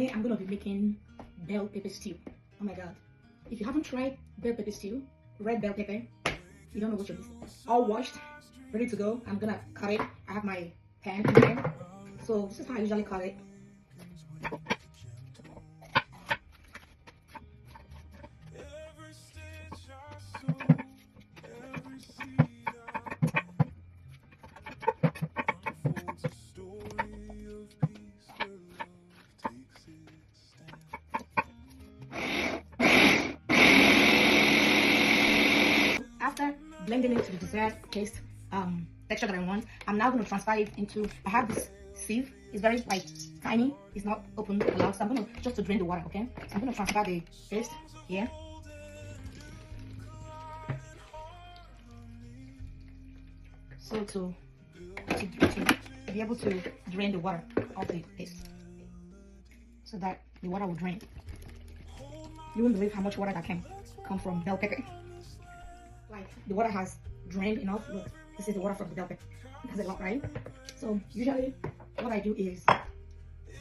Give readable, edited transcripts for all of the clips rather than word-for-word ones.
Today I'm gonna be making bell pepper stew. Oh my god. If you haven't tried bell pepper stew, red bell pepper, you don't know what you're missing. All washed, ready to go. I'm gonna cut it. I have my pan in there. So this is how I usually cut it. After blending it to the desired taste texture that I want, I'm now going to transfer it into, I have this sieve. It's very like tiny, it's not open a lot, so I'm going to just to drain the water. Okay, so I'm going to transfer the paste here. So to be able to drain the water of the paste, so that the water will drain. You won't believe how much water that can come from bell pepper. Like the water has drained enough. Look, this is the water from the bell pepper. That's a lot, right? So usually what I do is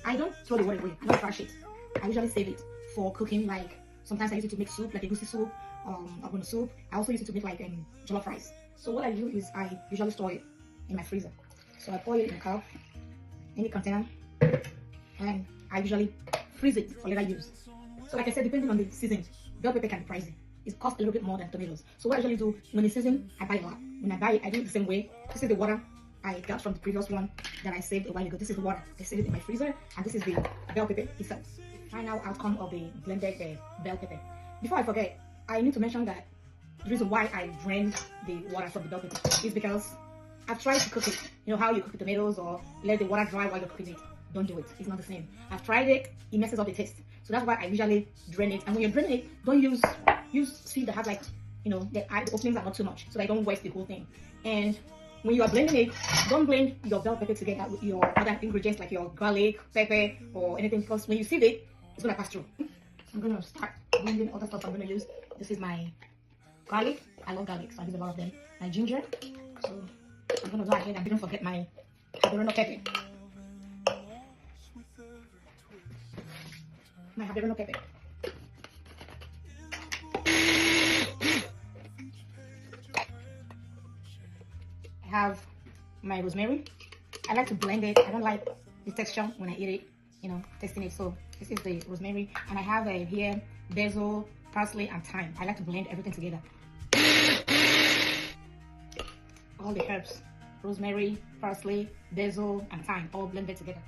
I don't throw the water away. I don't trash it. I usually save it for cooking. Like sometimes I use it to make soup, like a goosey soup, abon soup. I also use it to make like jollof rice. So what I do is I usually store it in my freezer. So I pour it in a cup, any container, and I usually freeze it for later use. So like I said, depending on the season, bell pepper can be pricey. It costs a little bit more than tomatoes. So what I usually do when it's season, I buy a lot. When I buy it, I do it the same way. This is the water I got from the previous one that I saved a while ago. This is the water. I saved it in my freezer, and this is the bell pepper itself. Final outcome of the blended bell pepper. Before I forget, I need to mention that the reason why I drained the water from the bell pepper is because I've tried to cook it. You know how you cook the tomatoes or let the water dry while you're cooking it. Don't do it. It's not the same. I've tried it. It messes up the taste. So that's why I usually drain it. And when you're draining it, don't use sieve that has like, you know, the openings are not too much, so that I don't waste the whole thing. And when you are blending it, don't blend your bell pepper together with your other ingredients like your garlic, pepper, or anything, because when you sieve it, it's gonna pass through. So I'm gonna start blending other stuff I'm gonna use. This is my garlic. I love garlic, so I use a lot of them. My ginger. So I'm gonna go ahead and don't forget my habanero pepper. My habanero pepper. I have my rosemary. I like to blend it. I don't like the texture when I eat it, you know, tasting it. So this is the rosemary, and I have here basil, parsley, and thyme. I like to blend everything together. All the herbs, rosemary, parsley, basil, and thyme, all blended together.